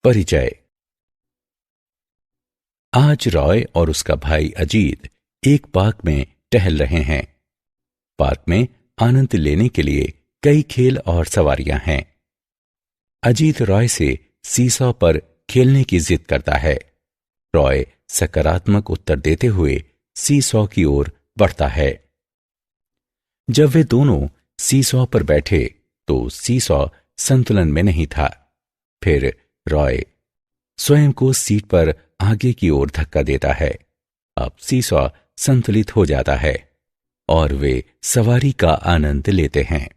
परिचय। आज रॉय और उसका भाई अजीत एक पार्क में टहल रहे हैं। पार्क में आनंद लेने के लिए कई खेल और सवारियां हैं। अजीत रॉय से सीसॉ पर खेलने की जिद करता है। रॉय सकारात्मक उत्तर देते हुए सीसॉ की ओर बढ़ता है। जब वे दोनों सीसॉ पर बैठे तो सीसॉ संतुलन में नहीं था। फिर रॉय स्वयं को सीट पर आगे की ओर धक्का देता है। अब सीसॉ संतुलित हो जाता है और वे सवारी का आनंद लेते हैं।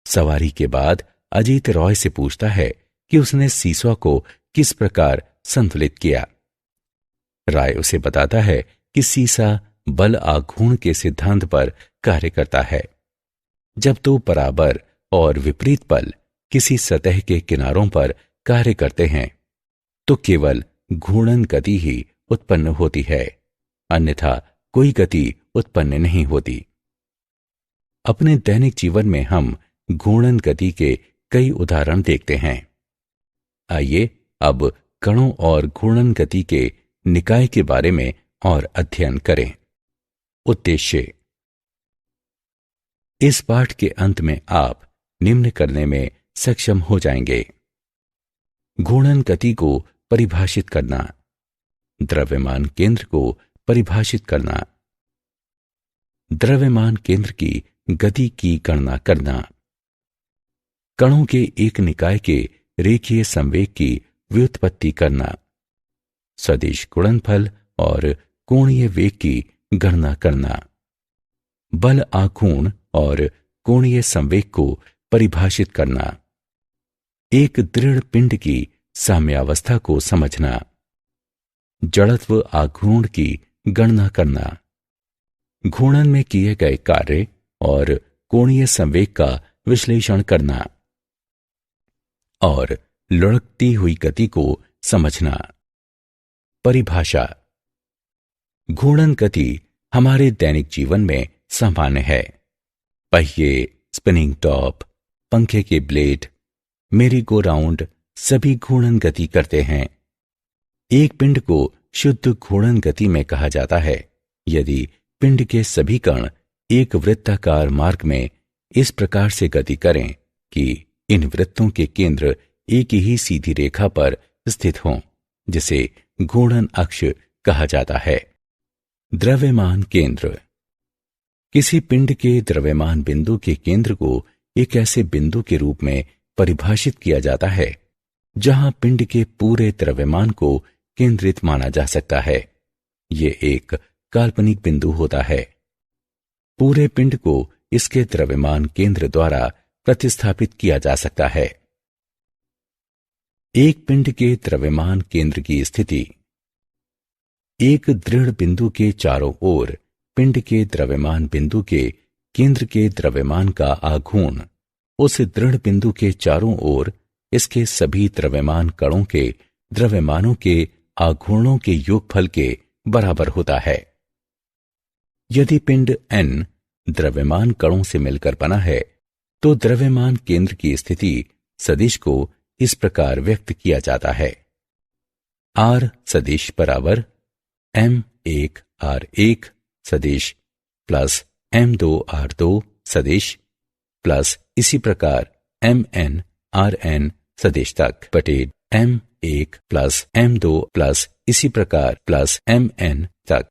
सवारी के बाद अजीत रॉय से पूछता है कि उसने सीसॉ को किस प्रकार संतुलित किया। रॉय उसे बताता है कि सीसा बल आघूर्ण के सिद्धांत पर कार्य करता है। जब दो बराबर और विपरीत बल किसी सतह के किनारों पर कार्य करते हैं तो केवल घूर्णन गति ही उत्पन्न होती है, अन्यथा कोई गति उत्पन्न नहीं होती। अपने दैनिक जीवन में हम घूर्णन गति के कई उदाहरण देखते हैं। आइए अब कणों और घूर्णन गति के निकाय के बारे में और अध्ययन करें। उद्देश्य। इस पाठ के अंत में आप निम्न करने में सक्षम हो जाएंगे। घूर्णन गति को परिभाषित करना, द्रव्यमान केंद्र को परिभाषित करना, द्रव्यमान केंद्र की गति की गणना करना, कणों के एक निकाय के रेखीय संवेग की व्युत्पत्ति करना, सदिश गुणनफल और कोणीय वेग की गणना करना, बल आघूर्ण और कोणीय संवेग को परिभाषित करना, एक दृढ़ पिंड की साम्यावस्था को समझना, जड़त्व आघूर्ण की गणना करना, घूर्णन में किए गए कार्य और कोणीय संवेग का विश्लेषण करना और लुढ़कती हुई गति को समझना। परिभाषा। घूर्णन गति हमारे दैनिक जीवन में सामान्य है। पहिए, स्पिनिंग टॉप, पंखे के ब्लेड, मेरी गो राउंड सभी घूर्णन गति करते हैं। एक पिंड को शुद्ध घूर्णन गति में कहा जाता है यदि पिंड के सभी कण एक वृत्ताकार मार्ग में इस प्रकार से गति करें कि इन वृत्तों के केंद्र एक ही सीधी रेखा पर स्थित हों, जिसे घूर्णन अक्ष कहा जाता है। द्रव्यमान केंद्र। किसी पिंड के द्रव्यमान बिंदु के केंद्र को एक ऐसे बिंदु के रूप में परिभाषित किया जाता है जहां पिंड के पूरे द्रव्यमान को केंद्रित माना जा सकता है। यह एक काल्पनिक बिंदु होता है। पूरे पिंड को इसके द्रव्यमान केंद्र द्वारा प्रतिस्थापित किया जा सकता है। एक पिंड के द्रव्यमान केंद्र की स्थिति। एक दृढ़ बिंदु के चारों ओर पिंड के द्रव्यमान बिंदु के केंद्र के द्रव्यमान का आघूर्ण उस दृढ़ बिंदु के चारों ओर इसके सभी द्रव्यमान कणों के द्रव्यमानों के आघूर्णों के योगफल के बराबर होता है। यदि पिंड n द्रव्यमान कणों से मिलकर बना है तो द्रव्यमान केंद्र की स्थिति सदिश को इस प्रकार व्यक्त किया जाता है। r सदिश बराबर m1 r1 सदिश प्लस m2 r2 सदिश प्लस इसी प्रकार mn rn सदिश तक बटे m1 प्लस m2 प्लस इसी प्रकार प्लस mn तक।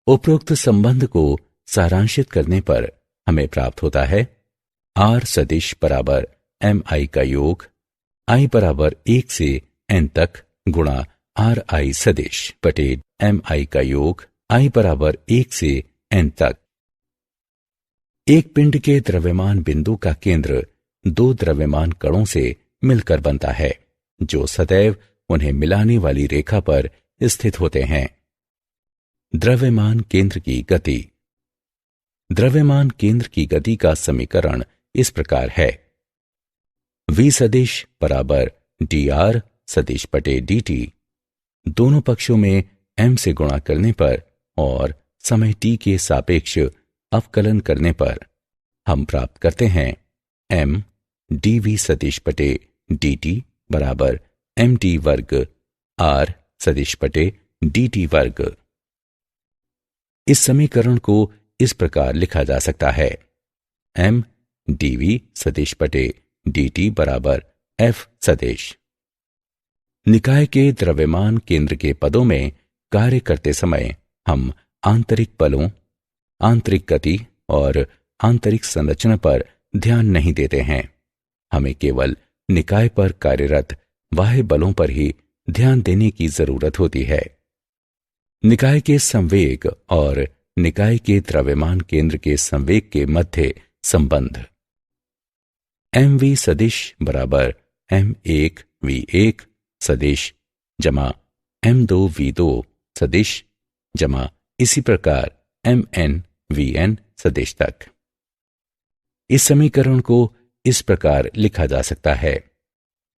उपरोक्त संबंध को सारांशित करने पर हमें प्राप्त होता है r सदिश बराबर mi का योग i बराबर 1 से n तक गुणा ri सदिश बटे mi का योग i बराबर 1 से n तक। एक पिंड के द्रव्यमान बिंदु का केंद्र दो द्रव्यमान कणों से मिलकर बनता है जो सदैव उन्हें मिलाने वाली रेखा पर स्थित होते हैं। द्रव्यमान केंद्र की गति। द्रव्यमान केंद्र की गति का समीकरण इस प्रकार है। v सदिश बराबर dr सदिश बटे dt, दोनों पक्षों में m से गुणा करने पर और समय t के सापेक्ष अवकलन करने पर हम प्राप्त करते हैं m dv सदिश बटे dt बराबर mt वर्ग r सदिश बटे dt वर्ग। इस समीकरण को इस प्रकार लिखा जा सकता है, m dv सदिश बटे dt बराबर f सदिश। निकाय के द्रव्यमान केंद्र के पदों में कार्य करते समय हम आंतरिक बलों, आंतरिक गति और आंतरिक संरचना पर ध्यान नहीं देते हैं। हमें केवल निकाय पर कार्यरत बाह्य बलों पर ही ध्यान देने की जरूरत होती है। निकाय के संवेग और निकाय के द्रव्यमान केंद्र के संवेग के मध्य संबंध mv सदिश बराबर m1 v1 सदिश जमा m2 v2 सदिश जमा इसी प्रकार mn vn सदिश तक। इस समीकरण को इस प्रकार लिखा जा सकता है,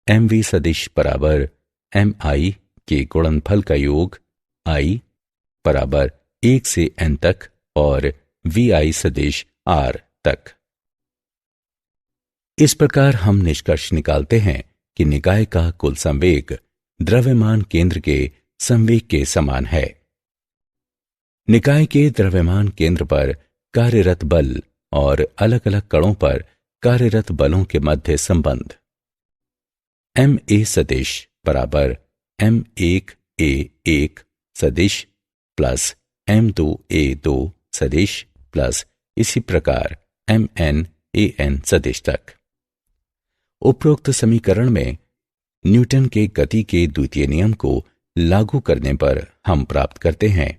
mv सदिश बराबर mi के गुणनफल का योग i बराबर 1 से n तक और vi सदिश r तक। इस प्रकार हम निष्कर्ष निकालते हैं कि निकाय का कुल संवेग द्रव्यमान केंद्र के संवेग के समान है। निकाय के द्रव्यमान केंद्र पर कार्यरत बल और अलग अलग कणों पर कार्यरत बलों के मध्य संबंध ma सदिश बराबर m1a1 सदिश प्लस m2a2 सदिश प्लस इसी प्रकार mnan सदिश तक। उपरोक्त समीकरण में न्यूटन के गति के द्वितीय नियम को लागू करने पर हम प्राप्त करते हैं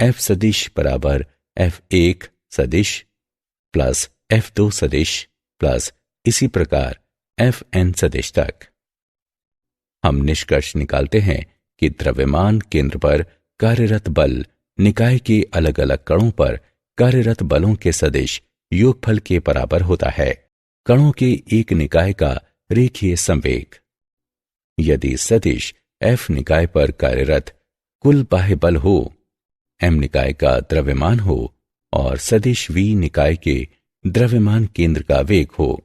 F सदिश बराबर F1 सदिश प्लस F2 सदिश प्लस इसी प्रकार Fn सदिश तक। हम निष्कर्ष निकालते हैं कि द्रव्यमान केंद्र पर कार्यरत बल निकाय के अलग अलग कणों पर कार्यरत बलों के सदिश योगफल के बराबर होता है। कणों के एक निकाय का रेखीय संवेग। यदि सदिश F निकाय पर कार्यरत कुल बाह्य बल हो, M निकाय का द्रव्यमान हो और सदिश V निकाय के द्रव्यमान केंद्र का वेग हो,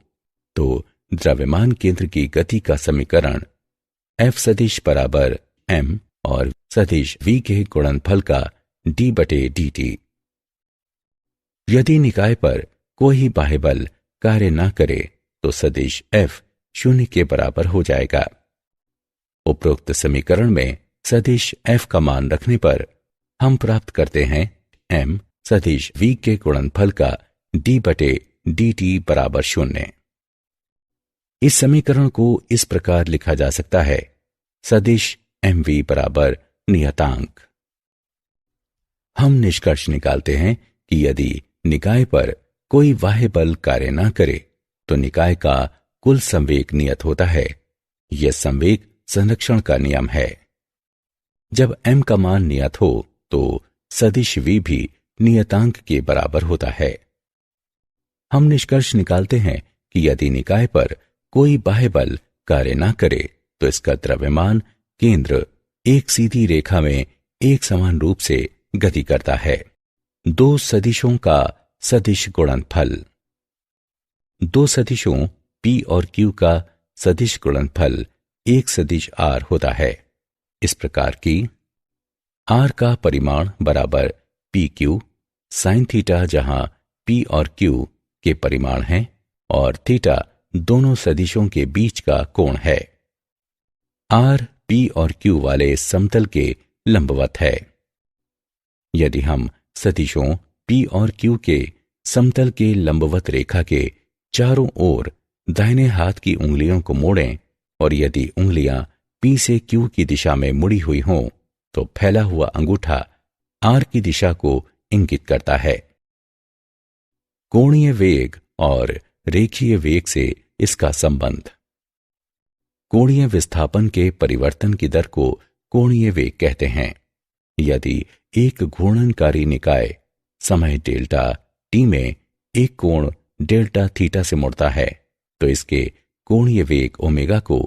तो द्रव्यमान केंद्र की गति का समीकरण F सदिश बराबर M और सदिश V के गुणनफल का d बटे dt। यदि निकाय पर कोई बाह्य बल कार्य न करे तो सदिश F शून्य के बराबर हो जाएगा। उपरोक्त समीकरण में सदिश F का मान रखने पर हम प्राप्त करते हैं M सदिश V के गुणनफल का d बटे dt बराबर 0। इस समीकरण को इस प्रकार लिखा जा सकता है, सदिश mv बराबर नियतांक। हम निष्कर्ष निकालते हैं कि यदि निकाय पर कोई बाह्य बल कार्य न करे तो निकाय का कुल संवेग नियत होता है। यह संवेग संरक्षण का नियम है। जब m का मान नियत हो तो सदिश v भी नियतांक के बराबर होता है। हम निष्कर्ष निकालते हैं कि यदि निकाय पर कोई बाह्य बल कार्य न करे तो इसका द्रव्यमान केंद्र एक सीधी रेखा में एक समान रूप से गति करता है। दो सदिशों का सदिश गुणनफल। दो सदिशों p और q का सदिश गुणनफल एक सदिश r होता है। इस प्रकार की r का परिमाण बराबर pq sin थीटा, जहां p और q के परिमाण हैं और थीटा दोनों सदिशों के बीच का कोण है। r p और q वाले समतल के लंबवत है। यदि हम सदिशों p और q के समतल के लंबवत रेखा के चारों ओर दाहिने हाथ की उंगलियों को मोड़ें और यदि उंगलियां p से q की दिशा में मुड़ी हुई हों तो फैला हुआ अंगूठा r की दिशा को इंगित करता है। कोणीय वेग और रेखीय वेग से इसका संबंध। कोणीय विस्थापन के परिवर्तन की दर को कोणीय वेग कहते हैं। यदि एक घूर्णनकारी निकाय समय डेल्टा t में एक कोण डेल्टा थीटा से मुड़ता है तो इसके कोणीय वेग ओमेगा को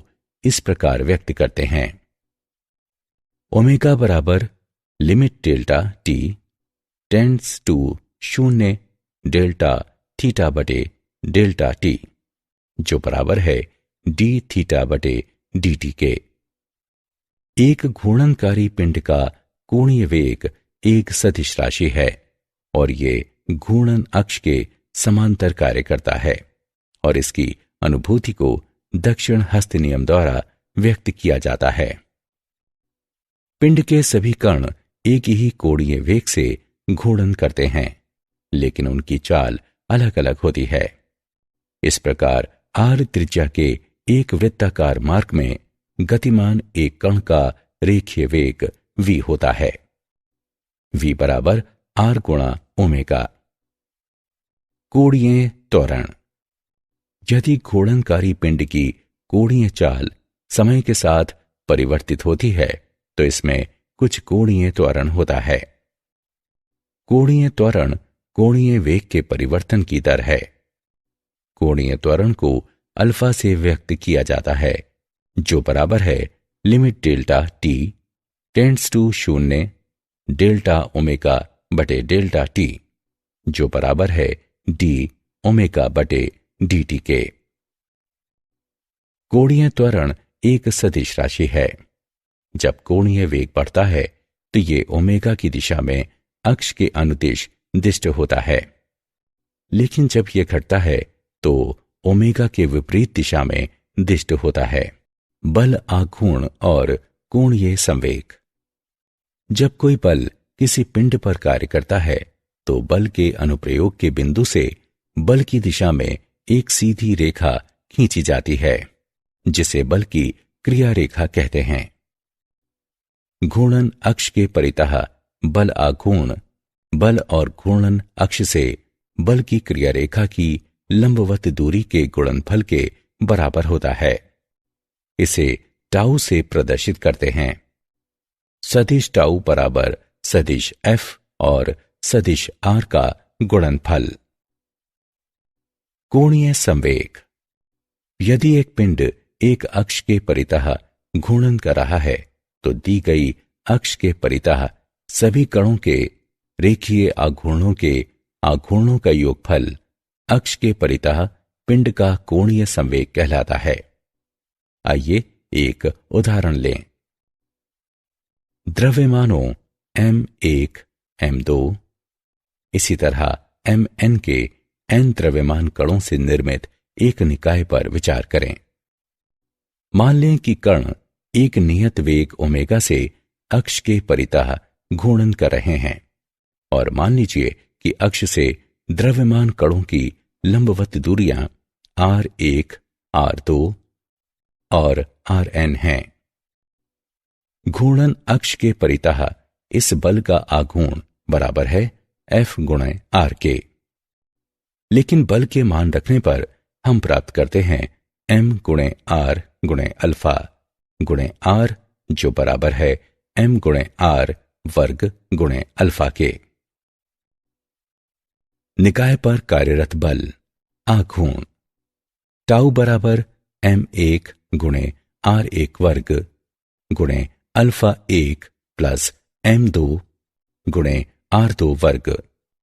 इस प्रकार व्यक्त करते हैं, ओमेगा बराबर limit delta t tends to 0 delta theta बटे डेल्टा t, जो बराबर है d थीटा बटे dt के। एक घूर्णनकारी पिंड का कोणीय वेग एक सदिश राशि है और ये घूर्णन अक्ष के समांतर कार्य करता है और इसकी अनुभूति को दक्षिण हस्त नियम द्वारा व्यक्त किया जाता है। पिंड के सभी कण एक ही कोणीय वेग से घूर्णन करते हैं, लेकिन उनकी चाल अलग अलग होती है। इस प्रकार r त्रिज्या के एक वृत्ताकार मार्ग में गतिमान एक कण का रेखीय वेग v होता है। v बराबर r गुणा ओमेगा। कोणीय त्वरण। यदि घूर्णनकारी पिंड की कोणीय चाल समय के साथ परिवर्तित होती है तो इसमें कुछ कोणीय त्वरण होता है। कोणीय त्वरण कोणीय वेग के परिवर्तन की दर है। कोणीय त्वरण को अल्फा से व्यक्त किया जाता है, जो बराबर है limit delta t tends to 0 delta omega बटे डेल्टा t, जो बराबर है d ओमेगा बटे dt के। कोणीय त्वरण एक सदिश राशि है। जब कोणीय वेग बढ़ता है तो ये ओमेगा की दिशा में अक्ष के अनुदिश दिष्ट होता है, लेकिन जब यह घटता है तो ओमेगा के विपरीत दिशा में दिष्ट होता है। बल आघूर्ण और कोणीय संवेग। जब कोई बल किसी पिंड पर कार्य करता है तो बल के अनुप्रयोग के बिंदु से बल की दिशा में एक सीधी रेखा खींची जाती है, जिसे बल की क्रिया रेखा कहते हैं। घूर्णन अक्ष के परितः बल आघूर्ण बल और घूर्णन अक्ष से बल की क्रिया रेखा की लंबवत दूरी के गुणनफल के बराबर होता है। इसे टाउ से प्रदर्शित करते हैं। सदिश टाउ बराबर सदिश f और सदिश r का गुणनफल। कोणीय संवेग। यदि एक पिंड एक अक्ष के परितः घूर्णन कर रहा है तो दी गई अक्ष के परितः सभी कणों के रेखीय आघूर्णों का योगफल अक्ष के परितः पिंड का कोणीय संवेग कहलाता है। आइए एक उदाहरण लें। द्रव्यमानों m1 m2 इसी तरह mn के n द्रव्यमान कणों से निर्मित एक निकाय पर विचार करें। मान लें कि कण एक नियत वेग ओमेगा से अक्ष के परितः घूर्णन कर रहे हैं और मान लीजिए कि अक्ष से द्रव्यमान कणों की लंबवत दूरियां r1 r2 और rn हैं। घूर्णन अक्ष के परितः इस बल का आघूर्ण बराबर है F गुणे r के, लेकिन बल के मान रखने पर हम प्राप्त करते हैं m गुणे r गुणे अल्फा गुणे r, जो बराबर है m गुणे r वर्ग गुणे अल्फा के। निकाय पर कार्यरत बल आघूर्ण टाउ बराबर m1 गुणे r1 वर्ग गुणे अल्फा 1 प्लस m2 गुणे r2 वर्ग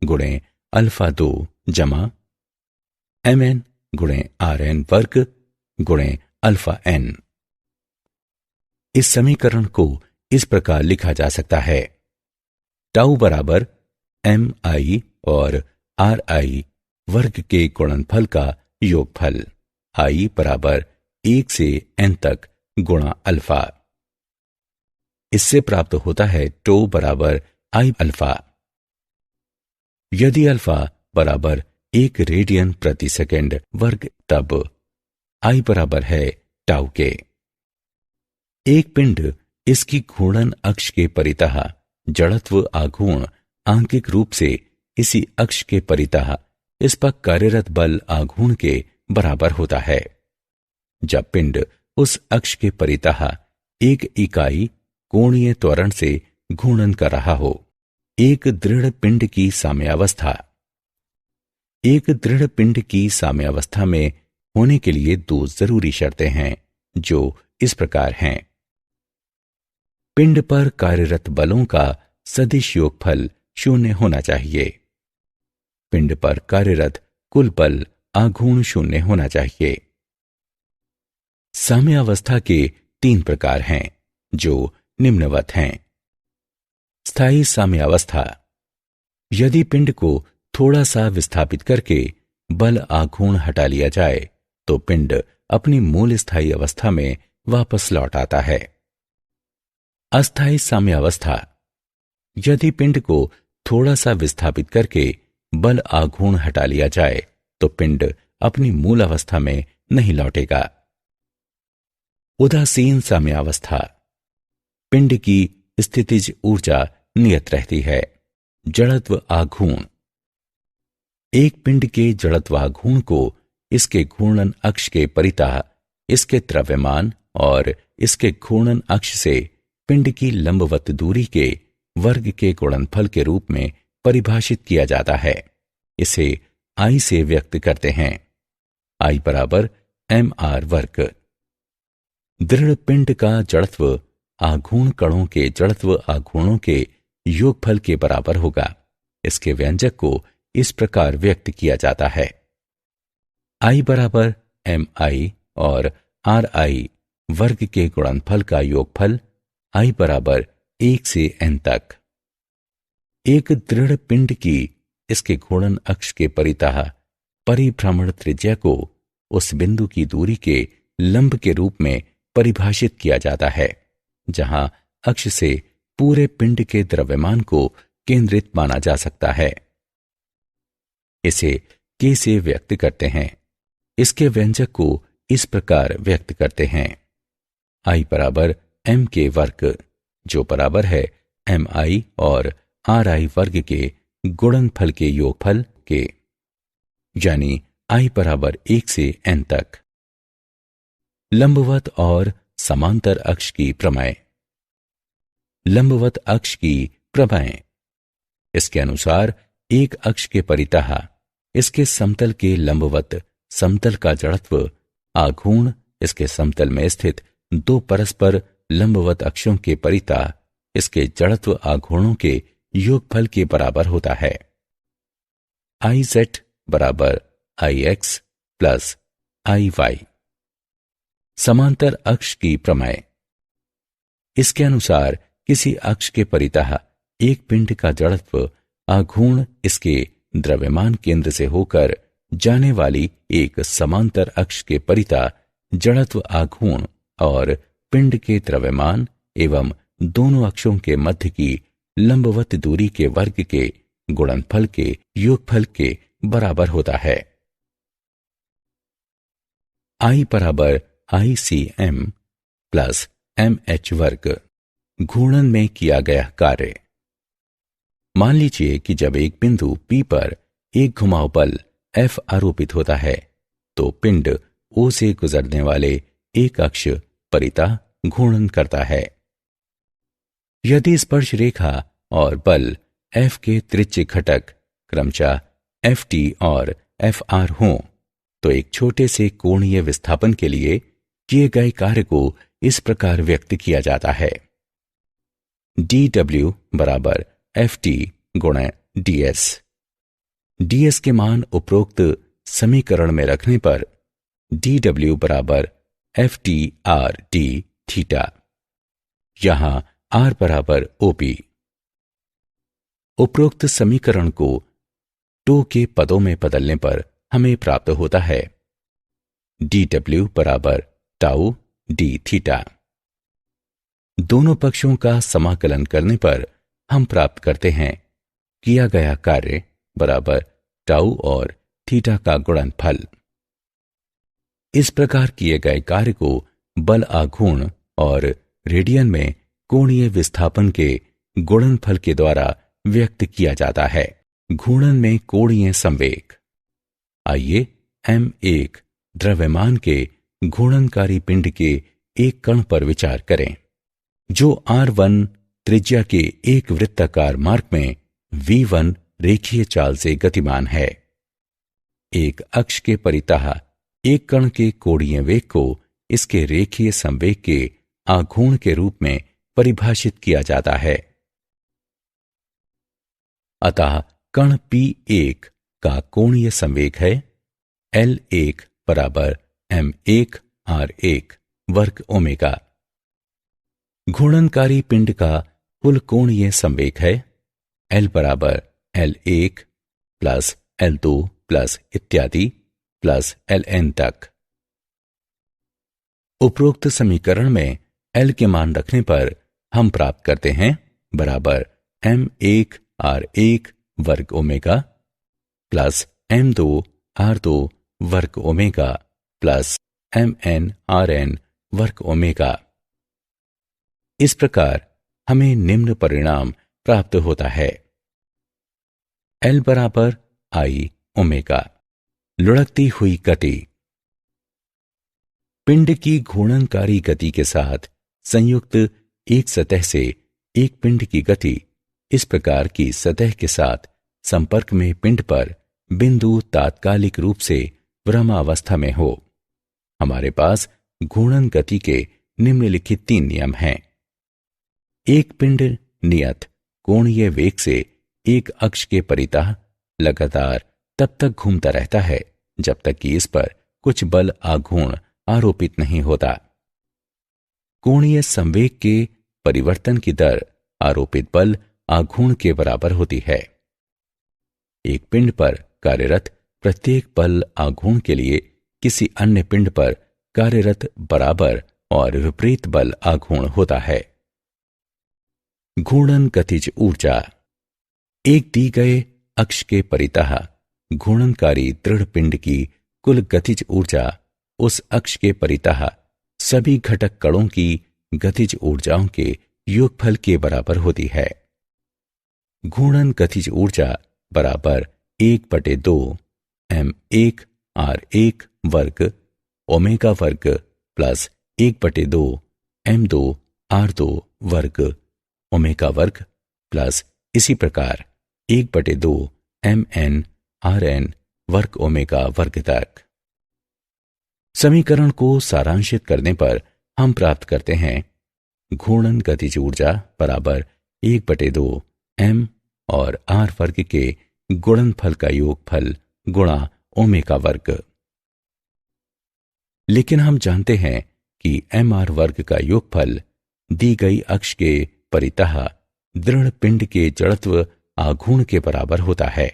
गुणे अल्फा 2 जमा mn गुणे rn वर्ग गुणे अल्फा n। इस समीकरण को इस प्रकार लिखा जा सकता है। टाउ बराबर mi और ri वर्ग के गुणनफल का योगफल i बराबर 1 से n तक गुणा अल्फा। इससे प्राप्त होता है टो बराबर i अल्फा। यदि अल्फा बराबर 1 रेडियन प्रति सेकंड वर्ग तब i बराबर है टाउ के। एक पिंड इसकी घूर्णन अक्ष के परितः जड़त्व आघूर्ण आंकिक रूप से इसी अक्ष के परितः इस पर कार्यरत बल आघूर्ण के बराबर होता है। जब पिंड उस अक्ष के परितः एक इकाई कोणीय त्वरण से घूर्णन कर रहा हो। एक दृढ़ पिंड की साम्यावस्था। एक दृढ़ पिंड की साम्यावस्था में होने के लिए दो जरूरी शर्तें हैं, जो इस प्रकार हैं। पिंड पर कार्यरत बलों का सदिश योगफल 0 होना चाहिए। पिंड पर कार्यरत कुल बल आघूर्ण 0 होना चाहिए। साम्यावस्था के 3 प्रकार हैं जो निम्नवत हैं। स्थायी साम्यावस्था। यदि पिंड को थोड़ा सा विस्थापित करके बल आघूर्ण हटा लिया जाए तो पिंड अपनी मूल स्थायी अवस्था में वापस लौट आता है। अस्थायी साम्यावस्था। यदि पिंड को थोड़ा सा विस्थापित करके बल आघूर्ण हटा लिया जाए तो पिंड अपनी मूल अवस्था में नहीं लौटेगा। उदासीन साम्यावस्था। पिंड की स्थितिज ऊर्जा नियत रहती है। जड़त्व आघूर्ण। एक पिंड के जड़त्व आघूर्ण को इसके घूर्णन अक्ष के परितः, इसके द्रव्यमान और इसके घूर्णन अक्ष से पिंड की लंबवत दूरी के वर्ग के गुणनफल के रूप में परिभाषित किया जाता है। इसे I से व्यक्त करते हैं। I बराबर mr वर्ग। दृढ़ पिंड का जड़त्व आघूर्ण कणों के जड़त्व आघूर्णों के योगफल के बराबर होगा। इसके व्यंजक को इस प्रकार व्यक्त किया जाता है। I बराबर mi और ri वर्ग के गुणनफल का योगफल I बराबर 1 से n तक। एक दृढ़ पिंड की इसके घूर्णन अक्ष के परितः परिभ्रमण त्रिज्या को उस बिंदु की दूरी के लंब के रूप में परिभाषित किया जाता है जहां अक्ष से पूरे पिंड के द्रव्यमान को केंद्रित माना जा सकता है। इसे k से व्यक्त करते हैं। इसके व्यंजक को इस प्रकार व्यक्त करते हैं। I बराबर m के वर्ग जो बराबर है mi और ri वर्ग के गुणनफल के योगफल के, यानी I बराबर 1 से n तक। लंबवत और समांतर अक्ष की प्रमेय। लंबवत अक्ष की प्रमेय। इसके अनुसार एक अक्ष के परितः इसके समतल के लंबवत समतल का जड़त्व आघूर्ण इसके समतल में स्थित दो परस्पर लंबवत अक्षों के परितः इसके जड़त्व आघूर्णों के योगफल के बराबर होता है। Iz बराबर Ix प्लस Iy। समांतर अक्ष की प्रमेय। इसके अनुसार किसी अक्ष के परितः एक पिंड का जड़त्व आघूर्ण इसके द्रव्यमान केंद्र से होकर जाने वाली एक समांतर अक्ष के परितः जड़त्व आघूर्ण और पिंड के द्रव्यमान एवं दोनों अक्षों के मध्य की लंबवत दूरी के वर्ग के गुणनफल के योगफल के बराबर होता है। I बराबर ICM प्लस MH वर्ग। घूर्णन में किया गया कार्य। मान लीजिए कि जब एक बिंदु P पर एक घुमाव बल F आरोपित होता है तो पिंड O से गुजरने वाले एक अक्ष परितः घूर्णन करता है। यदि स्पर्श रेखा और बल F के त्रिज्य घटक क्रमशः Ft और Fr हों तो एक छोटे से कोणीय विस्थापन के लिए किए गए कार्य को इस प्रकार व्यक्त किया जाता है। dw बराबर Ft गुणा ds। ds के मान उपरोक्त समीकरण में रखने पर dw बराबर Ft/d थीटा, यहां r बराबर OP। उपरोक्त समीकरण को टो के पदों में बदलने पर हमें प्राप्त होता है dw बराबर टाउ d थीटा। दोनों पक्षों का समाकलन करने पर हम प्राप्त करते हैं किया गया कार्य बराबर टाउ और थीटा का गुणनफल। इस प्रकार किए गए कार्य को बल आघूर्ण और रेडियन में कोणीय विस्थापन के गुणनफल के द्वारा व्यक्त किया जाता है। घूर्णन में कोणीय संवेग। आइए m1 द्रव्यमान के घूर्णनकारी पिंड के एक कण पर विचार करें जो r1 त्रिज्या के एक वृत्ताकार मार्ग में v1 रेखीय चाल से गतिमान है। एक अक्ष के परितः एक कण के कोणीय वेग को इसके रेखीय संवेग के आघूर्ण के रूप में परिभाषित किया जाता है। अतः कण P1 का कोणीय संवेग है L1 बराबर m1 r1 वर्ग ओमेगा। घूर्णनकारी पिंड का कुल कोणीय संवेग है L बराबर L1 प्लस L2 प्लस इत्यादि प्लस Ln तक। उपरोक्त समीकरण में L के मान रखने पर हम प्राप्त करते हैं बराबर M1 R1 वर्ग ओमेगा प्लस M2 R2 वर्ग ओमेगा प्लस Mn Rn वर्ग ओमेगा। इस प्रकार हमें निम्न परिणाम प्राप्त होता है। L बराबर I ओमेगा। लुढ़कती हुई गति। पिंड की घूर्णनकारी गति के साथ संयुक्त एक सतह से एक पिंड की गति इस प्रकार की सतह के साथ संपर्क में पिंड पर बिंदु तात्कालिक रूप से विरामावस्था में हो। हमारे पास घूर्णन गति के निम्नलिखित 3 नियम हैं। एक पिंड नियत कोणीय वेग से एक अक्ष के परितः लगातार तब तक घूमता रहता है जब तक कि इस पर कुछ बल आघूर्ण आरोपित नहीं होता। कोणीय संवेग के परिवर्तन की दर आरोपित बल आघूर्ण के बराबर होती है। एक पिंड पर कार्यरत प्रत्येक बल आघूर्ण के लिए किसी अन्य पिंड पर कार्यरत बराबर और विपरीत बल आघूर्ण होता है। घूर्णन गतिज ऊर्जा। एक दी गए अक्ष के परितः घूर्णनकारी दृढ़ पिंड की कुल गतिज ऊर्जा उस अक्ष के परितः सभी घटक कणों की गतिज ऊर्जाओं के योगफल के बराबर होती है। घूर्णन गतिज ऊर्जा बराबर 1/2 M1 R1 वर्ग ओमेगा वर्ग प्लस 1/2 M2 R2 वर्ग ओमेगा वर्ग प्लस इसी प्रकार 1/2 Mn Rn वर्ग ओमेगा वर्ग तक। समीकरण को सारांशित करने पर हम प्राप्त करते हैं घूर्णन गतिज ऊर्जा बराबर 1/2 M और R वर्ग के गुणनफल का योगफल गुणा ओमेगा वर्ग। लेकिन हम जानते हैं कि mr वर्ग का योगफल दी गई अक्ष के परितः दृढ़ पिंड के जड़त्व आघूर्ण के बराबर होता है।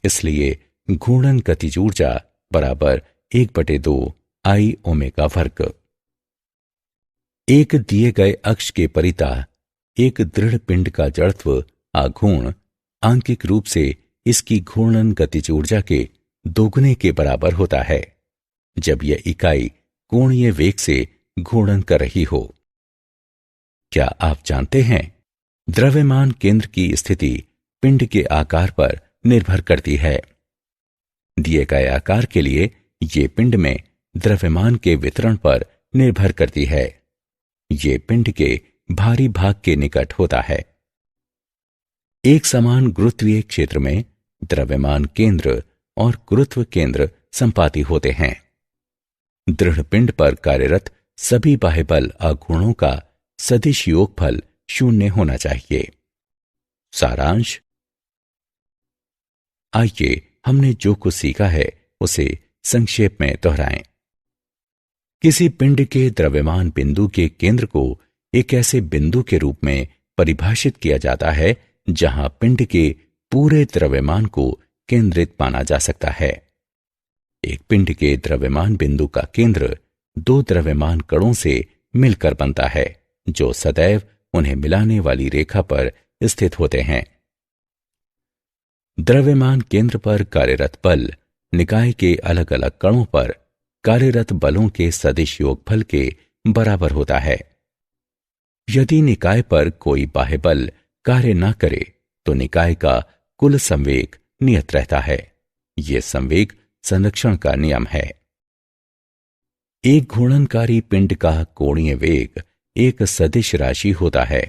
इसलिए घूर्णन गतिज ऊर्जा बराबर 1/2 I ओमेगा वर्ग। एक दिए गए अक्ष के परितः एक दृढ़ पिंड का जड़त्व आघूर्ण आंकिक रूप से इसकी घूर्णन गतिज ऊर्जा के दोगुने के बराबर होता है जब यह इकाई कोणीय वेग से घूर्णन कर रही हो। क्या आप जानते हैं द्रव्यमान केंद्र की स्थिति पिंड के आकार पर निर्भर करती है। दिए गए आकार के लिए ये पिंड में द्रव्यमान के वितरण पर निर्भर करती है। ये पिंड के भारी भाग के निकट होता है। एक समान गुरुत्वीय क्षेत्र में द्रव्यमान केंद्र और गुरुत्व केंद्र संपाती होते हैं। दृढ़ पिंड पर कार्यरत सभी बाह्य बल आघूर्णों का सदिश योगफल 0 होना चाहिए। सारांश। आइए हमने जो कुछ सीखा है उसे संक्षेप में दोहराएं। किसी पिंड के द्रव्यमान बिंदु के केंद्र को एक ऐसे बिंदु के रूप में परिभाषित किया जाता है जहां पिंड के पूरे द्रव्यमान को केंद्रित माना जा सकता है। एक पिंड के द्रव्यमान बिंदु का केंद्र 2 द्रव्यमान कणों से मिलकर बनता है जो सदैव उन्हें मिलाने वाली रेखा पर स्थित होते हैं। द्रव्यमान केंद्र पर कार्यरत बल निकाय के अलग अलग कणों पर कार्यरत बलों के सदिश योगफल के बराबर होता है। यदि निकाय पर कोई बाह्य बल कार्य न करे तो निकाय का कुल संवेग नियत रहता है। यह संवेग संरक्षण का नियम है। एक घूर्णनकारी पिंड का कोणीय वेग एक सदिश राशि होता है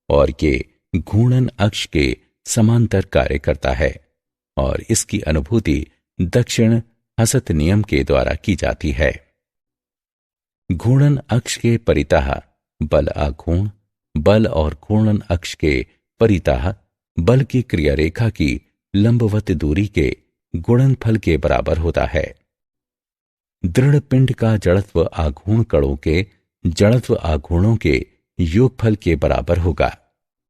और ये घूर्णन अक्ष के समांतर कार्य करता है और इसकी अनुभूति दक्षिण हसत नियम के द्वारा की जाती है। घूर्णन अक्ष के परितः बल आघूर्ण बल और घूर्णन अक्ष के परितः बल की क्रिया रेखा की लंबवत दूरी के गुणनफल के बराबर होता है। दृढ़ पिंड का जड़त्व आघूर्ण कणों के जड़त्व आघूर्णों के योगफल के बराबर होगा।